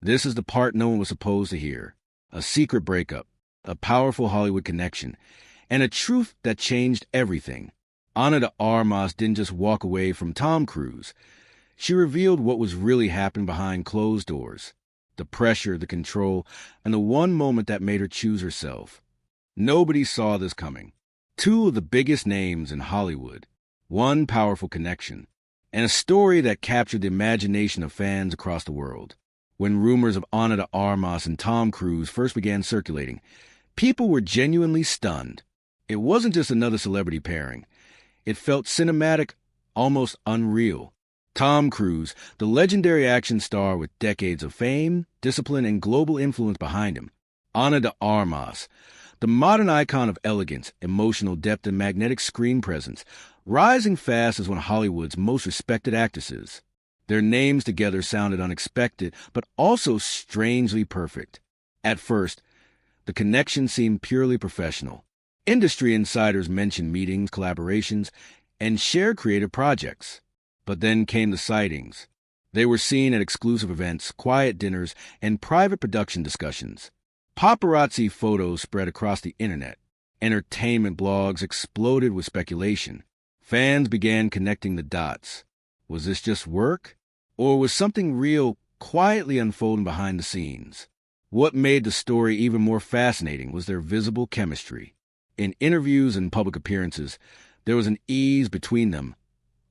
This is the part no one was supposed to hear. A secret breakup, a powerful Hollywood connection, and a truth that changed everything. Ana de Armas didn't just walk away from Tom Cruise. She revealed what was really happening behind closed doors. The pressure, the control, and the one moment that made her choose herself. Nobody saw this coming. Two of the biggest names in Hollywood, one powerful connection, and a story that captured the imagination of fans across the world. When rumors of Ana de Armas and Tom Cruise first began circulating, people were genuinely stunned. It wasn't just another celebrity pairing. It felt cinematic, almost unreal. Tom Cruise, the legendary action star with decades of fame, discipline, and global influence behind him. Ana de Armas, the modern icon of elegance, emotional depth, and magnetic screen presence, rising fast as one of Hollywood's most respected actresses. Their names together sounded unexpected, but also strangely perfect. At first, the connection seemed purely professional. Industry insiders mentioned meetings, collaborations, and shared creative projects. But then came the sightings. They were seen at exclusive events, quiet dinners, and private production discussions. Paparazzi photos spread across the internet. Entertainment blogs exploded with speculation. Fans began connecting the dots. Was this just work? Or was something real quietly unfolding behind the scenes? What made the story even more fascinating was their visible chemistry. In interviews and public appearances, there was an ease between them,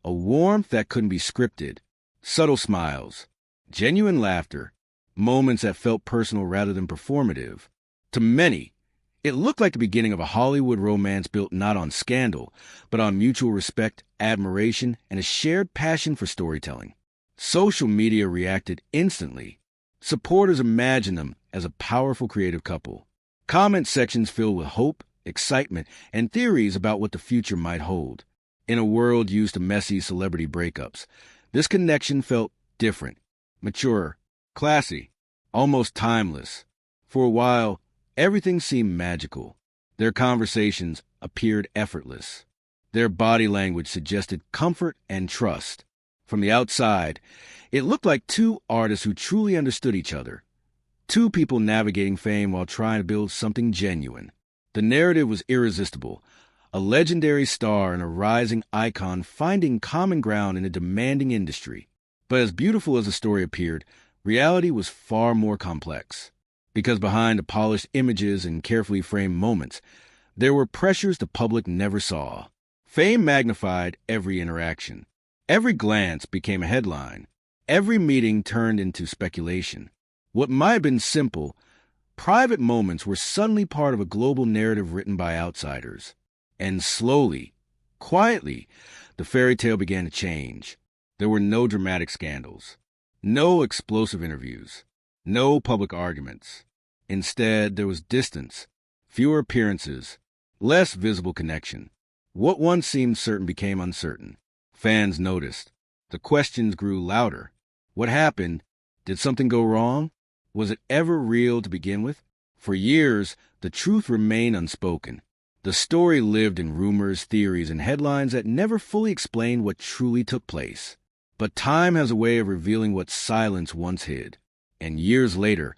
a warmth that couldn't be scripted, subtle smiles, genuine laughter, moments that felt personal rather than performative. To many, it looked like the beginning of a Hollywood romance built not on scandal, but on mutual respect, admiration, and a shared passion for storytelling. Social media reacted instantly. Supporters imagined them as a powerful creative couple. Comment sections filled with hope, excitement, and theories about what the future might hold. In a world used to messy celebrity breakups, this connection felt different, mature, classy, almost timeless. For a while, everything seemed magical. Their conversations appeared effortless. Their body language suggested comfort and trust. From the outside, it looked like two artists who truly understood each other. Two people navigating fame while trying to build something genuine. The narrative was irresistible. A legendary star and a rising icon finding common ground in a demanding industry. But as beautiful as the story appeared, reality was far more complex. Because behind the polished images and carefully framed moments, there were pressures the public never saw. Fame magnified every interaction. Every glance became a headline. Every meeting turned into speculation. What might have been simple, private moments were suddenly part of a global narrative written by outsiders. And slowly, quietly, the fairy tale began to change. There were no dramatic scandals, no explosive interviews, no public arguments. Instead, there was distance, fewer appearances, less visible connection. What once seemed certain became uncertain. Fans noticed. The questions grew louder. What happened? Did something go wrong? Was it ever real to begin with? For years, the truth remained unspoken. The story lived in rumors, theories, and headlines that never fully explained what truly took place. But time has a way of revealing what silence once hid. And years later,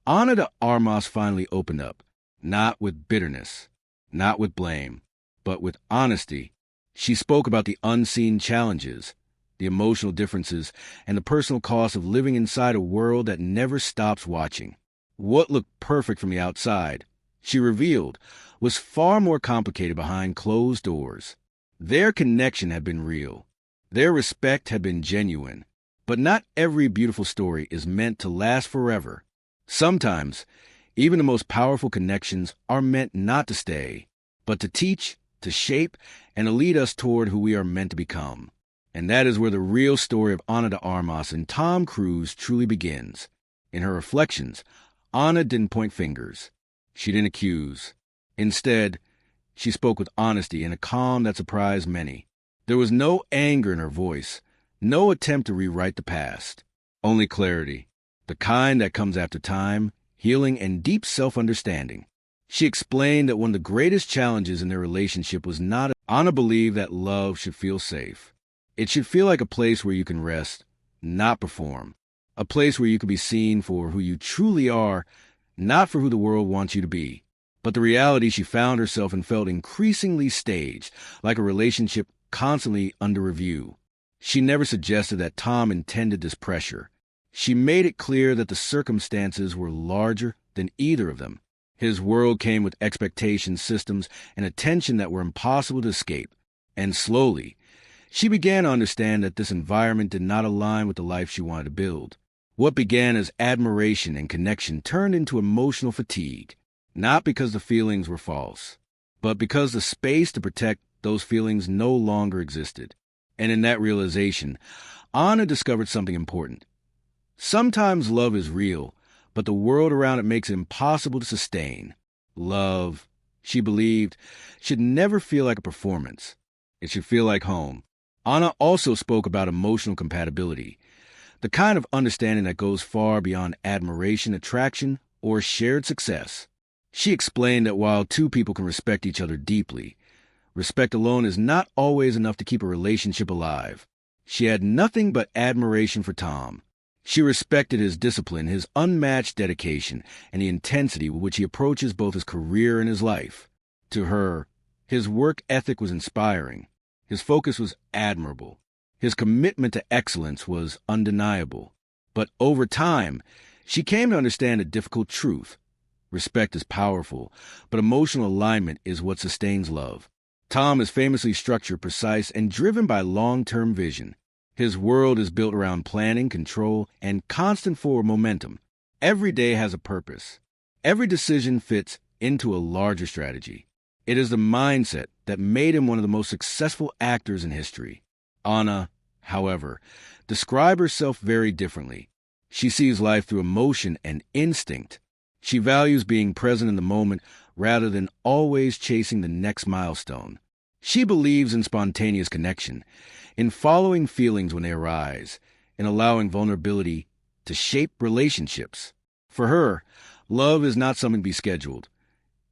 Ana de Armas finally opened up, not with bitterness, not with blame, but with honesty. She spoke about the unseen challenges, the emotional differences, and the personal cost of living inside a world that never stops watching. What looked perfect from the outside, she revealed, was far more complicated behind closed doors. Their connection had been real. Their respect had been genuine. But not every beautiful story is meant to last forever. Sometimes, even the most powerful connections are meant not to stay, but to teach, to shape, and to lead us toward who we are meant to become. And that is where the real story of Ana de Armas and Tom Cruise truly begins. In her reflections, Ana didn't point fingers. She didn't accuse. Instead, she spoke with honesty and a calm that surprised many. There was no anger in her voice, no attempt to rewrite the past, only clarity, the kind that comes after time, healing, and deep self-understanding. She explained that one of the greatest challenges in their relationship was not. Ana believed that love should feel safe. It should feel like a place where you can rest, not perform. a place where you can be seen for who you truly are, not for who the world wants you to be. But the reality she found herself in felt increasingly staged, like a relationship constantly under review. She never suggested that Tom intended this pressure. She made it clear that the circumstances were larger than either of them. His world came with expectation systems and a tension that were impossible to escape. And slowly, she began to understand that this environment did not align with the life she wanted to build. What began as admiration and connection turned into emotional fatigue, not because the feelings were false, but because the space to protect those feelings no longer existed. And in that realization, Anna discovered something important. Sometimes love is real, but the world around it makes it impossible to sustain. Love, she believed, should never feel like a performance. It should feel like home. Anna also spoke about emotional compatibility, the kind of understanding that goes far beyond admiration, attraction, or shared success. She explained that while two people can respect each other deeply, respect alone is not always enough to keep a relationship alive. She had nothing but admiration for Tom. She respected his discipline, his unmatched dedication, and the intensity with which he approaches both his career and his life. To her, his work ethic was inspiring. His focus was admirable. His commitment to excellence was undeniable. But over time, she came to understand a difficult truth. Respect is powerful, but emotional alignment is what sustains love. Tom is famously structured, precise, and driven by long-term vision. His world is built around planning, control, and constant forward momentum. Every day has a purpose. Every decision fits into a larger strategy. It is the mindset that made him one of the most successful actors in history. Anna, however, describes herself very differently. She sees life through emotion and instinct. She values being present in the moment rather than always chasing the next milestone. She believes in spontaneous connection, in following feelings when they arise, in allowing vulnerability to shape relationships. For her, love is not something to be scheduled.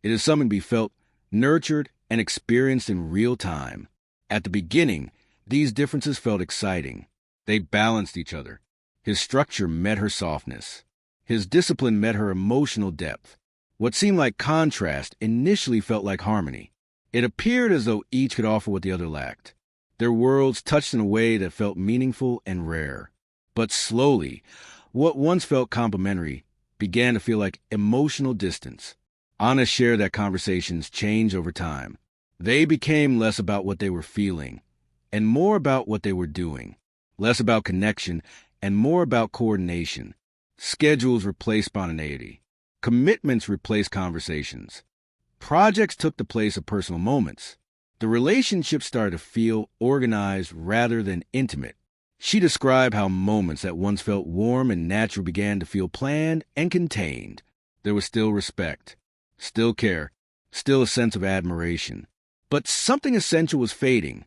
It is something to be felt, nurtured, and experienced in real time. At the beginning, these differences felt exciting. They balanced each other. His structure met her softness. His discipline met her emotional depth. What seemed like contrast initially felt like harmony. It appeared as though each could offer what the other lacked. Their worlds touched in a way that felt meaningful and rare. But slowly, what once felt complementary began to feel like emotional distance. Anna shared that conversations changed over time. They became less about what they were feeling and more about what they were doing. Less about connection and more about coordination. Schedules replaced spontaneity. Commitments replaced conversations. Projects took the place of personal moments. The relationship started to feel organized rather than intimate. She described how moments that once felt warm and natural began to feel planned and contained. There was still respect, still care, still a sense of admiration. But something essential was fading.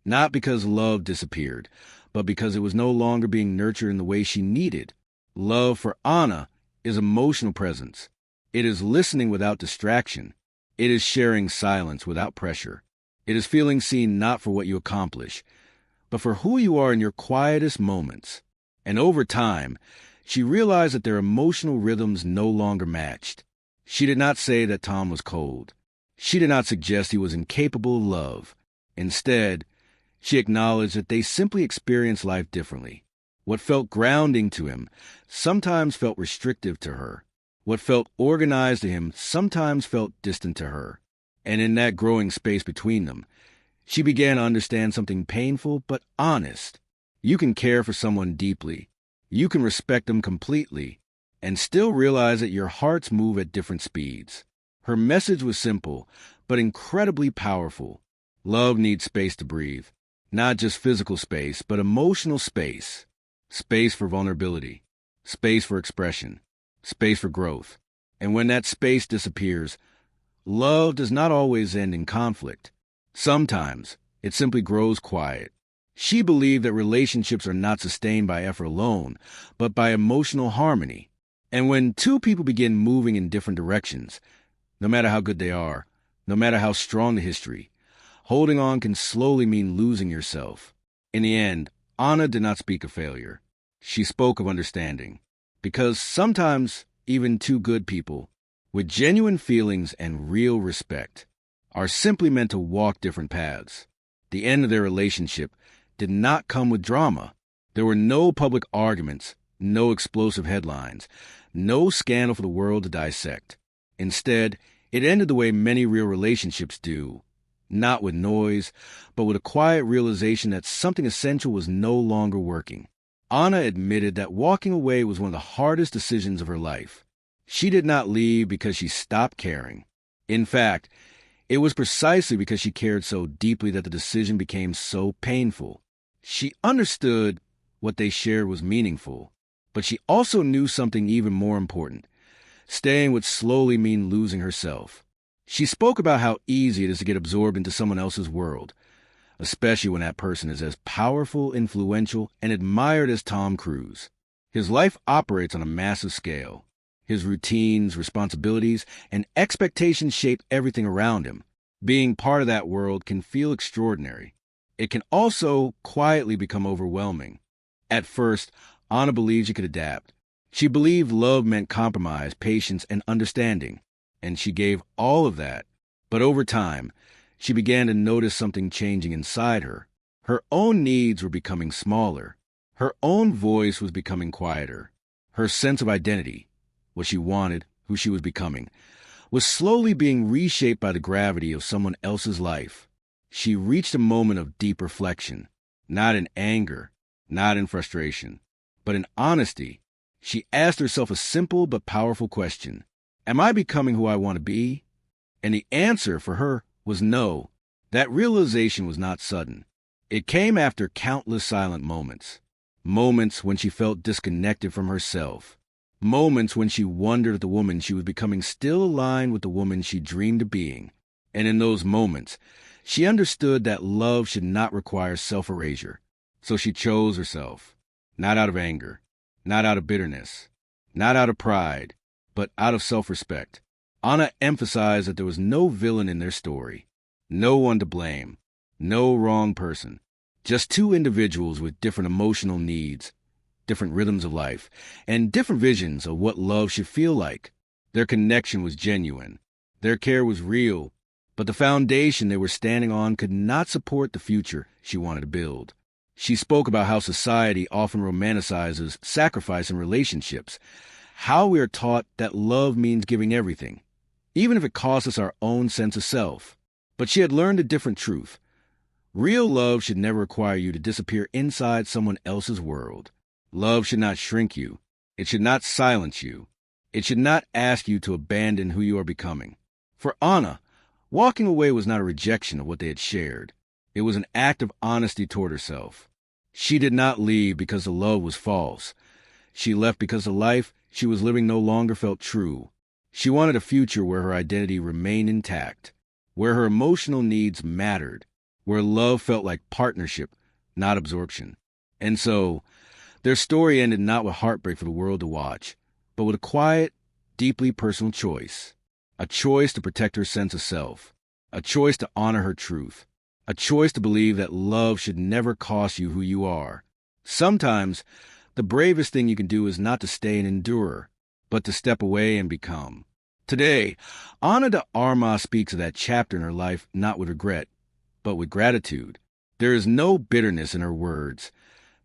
Not because love disappeared, but because it was no longer being nurtured in the way she needed. Love for Anna is emotional presence. It is listening without distraction. It is sharing silence without pressure. It is feeling seen not for what you accomplish, but for who you are in your quietest moments. And over time, she realized that their emotional rhythms no longer matched. She did not say that Tom was cold. She did not suggest he was incapable of love. Instead, she acknowledged that they simply experienced life differently. What felt grounding to him sometimes felt restrictive to her. What felt organized to him sometimes felt distant to her. And in that growing space between them, she began to understand something painful but honest. You can care for someone deeply. You can respect them completely, and still realize that your hearts move at different speeds. Her message was simple, but incredibly powerful. Love needs space to breathe. Not just physical space, but emotional space. Space for vulnerability. Space for expression. Space for growth. And when that space disappears, love does not always end in conflict. Sometimes it simply grows quiet. She believed that relationships are not sustained by effort alone, but by emotional harmony. And when two people begin moving in different directions, no matter how good they are, no matter how strong the history, holding on can slowly mean losing yourself. In the end, Anna did not speak of failure. She spoke of understanding, because sometimes even two good people, with genuine feelings and real respect, are simply meant to walk different paths. The end of their relationship did not come with drama. There were no public arguments, no explosive headlines, no scandal for the world to dissect. Instead, it ended the way many real relationships do, not with noise, but with a quiet realization that something essential was no longer working. Anna admitted that walking away was one of the hardest decisions of her life. She did not leave because she stopped caring. In fact, it was precisely because she cared so deeply that the decision became so painful. She understood what they shared was meaningful, but she also knew something even more important. Staying would slowly mean losing herself. She spoke about how easy it is to get absorbed into someone else's world, especially when that person is as powerful, influential, and admired as Tom Cruise. His life operates on a massive scale. His routines, responsibilities, and expectations shape everything around him. Being part of that world can feel extraordinary. It can also quietly become overwhelming. At first, Anna believed she could adapt. She believed love meant compromise, patience, and understanding, and she gave all of that. But over time, she began to notice something changing inside her. Her own needs were becoming smaller. Her own voice was becoming quieter. Her sense of identity, what she wanted, who she was becoming, was slowly being reshaped by the gravity of someone else's life. She reached a moment of deep reflection, not in anger, not in frustration, but in honesty. She asked herself a simple but powerful question. Am I becoming who I want to be? And the answer for her was no. That realization was not sudden. It came after countless silent moments. Moments when she felt disconnected from herself. Moments when she wondered if the woman she was becoming still aligned with the woman she dreamed of being. And in those moments, she understood that love should not require self-erasure. So she chose herself, not out of anger, not out of bitterness, not out of pride, but out of self-respect. Anna emphasized that there was no villain in their story, no one to blame, no wrong person, just two individuals with different emotional needs, different rhythms of life, and different visions of what love should feel like. Their connection was genuine. Their care was real, but the foundation they were standing on could not support the future she wanted to build. She spoke about how society often romanticizes sacrifice in relationships, how we are taught that love means giving everything, even if it costs us our own sense of self. But she had learned a different truth. Real love should never require you to disappear inside someone else's world. Love should not shrink you. It should not silence you. It should not ask you to abandon who you are becoming. For Anna, walking away was not a rejection of what they had shared. It was an act of honesty toward herself. She did not leave because the love was false. She left because the life she was living no longer felt true. She wanted a future where her identity remained intact, where her emotional needs mattered, where love felt like partnership, not absorption. And so, their story ended not with heartbreak for the world to watch, but with a quiet, deeply personal choice. A choice to protect her sense of self. A choice to honor her truth. A choice to believe that love should never cost you who you are. Sometimes, the bravest thing you can do is not to stay and endure, but to step away and become. Today, Ana de Armas speaks of that chapter in her life not with regret, but with gratitude. There is no bitterness in her words,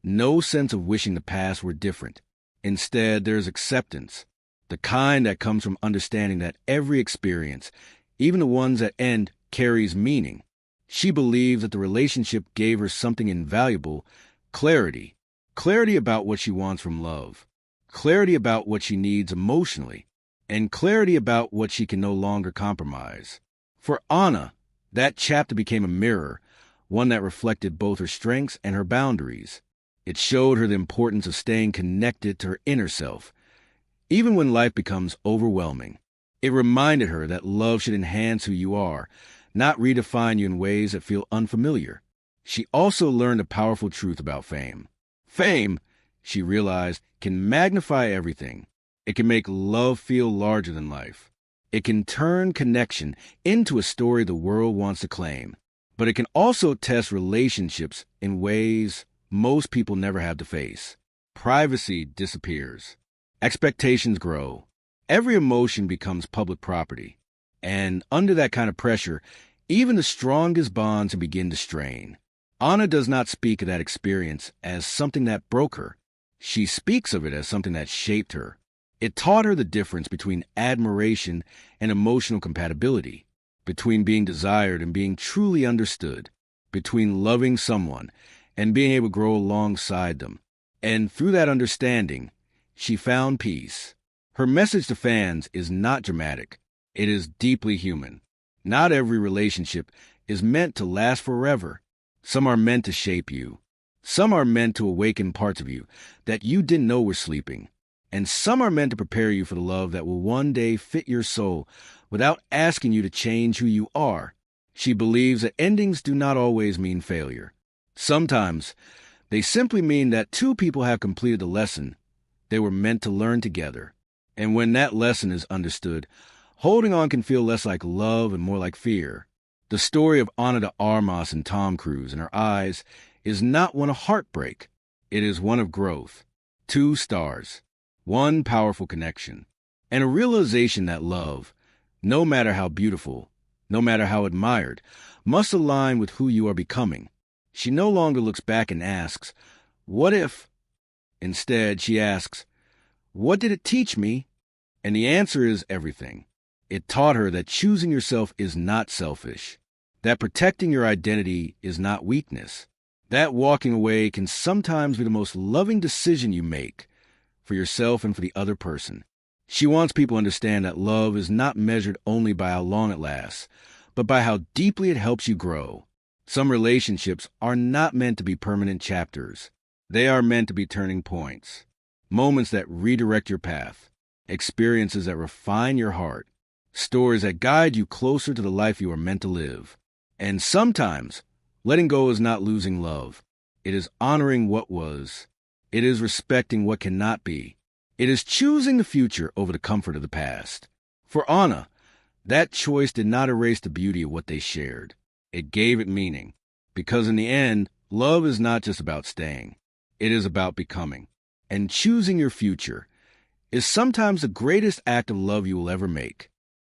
no sense of wishing the past were different. Instead, there is acceptance, the kind that comes from understanding that every experience, even the ones that end, carries meaning. She believes that the relationship gave her something invaluable, clarity. Clarity about what she wants from love. Clarity about what she needs emotionally. And clarity about what she can no longer compromise. For Anna, that chapter became a mirror, one that reflected both her strengths and her boundaries. It showed her the importance of staying connected to her inner self, even when life becomes overwhelming. It reminded her that love should enhance who you are, not redefine you in ways that feel unfamiliar. She also learned a powerful truth about fame. Fame, she realized, can magnify everything. It can make love feel larger than life. It can turn connection into a story the world wants to claim. But it can also test relationships in ways most people never have to face. Privacy disappears. Expectations grow. Every emotion becomes public property. And under that kind of pressure, even the strongest bonds begin to strain. Anna does not speak of that experience as something that broke her. She speaks of it as something that shaped her. It taught her the difference between admiration and emotional compatibility, between being desired and being truly understood, between loving someone and being able to grow alongside them. And through that understanding, she found peace. Her message to fans is not dramatic. It is deeply human. Not every relationship is meant to last forever. Some are meant to shape you. Some are meant to awaken parts of you that you didn't know were sleeping. And some are meant to prepare you for the love that will one day fit your soul without asking you to change who you are. She believes that endings do not always mean failure. Sometimes they simply mean that two people have completed the lesson they were meant to learn together. And when that lesson is understood, holding on can feel less like love and more like fear. The story of Ana de Armas and Tom Cruise in her eyes is not one of heartbreak. It is one of growth. 2 stars, one powerful connection, and a realization that love, no matter how beautiful, no matter how admired, must align with who you are becoming. She no longer looks back and asks, "What if?" Instead, she asks, "What did it teach me?" And the answer is everything. It taught her that choosing yourself is not selfish, that protecting your identity is not weakness, that walking away can sometimes be the most loving decision you make for yourself and for the other person. She wants people to understand that love is not measured only by how long it lasts, but by how deeply it helps you grow. Some relationships are not meant to be permanent chapters. They are meant to be turning points, moments that redirect your path, experiences that refine your heart, stories that guide you closer to the life you are meant to live. And sometimes, letting go is not losing love. It is honoring what was. It is respecting what cannot be. It is choosing the future over the comfort of the past. For Anna, that choice did not erase the beauty of what they shared. It gave it meaning. Because in the end, love is not just about staying. It is about becoming. And choosing your future is sometimes the greatest act of love you will ever make.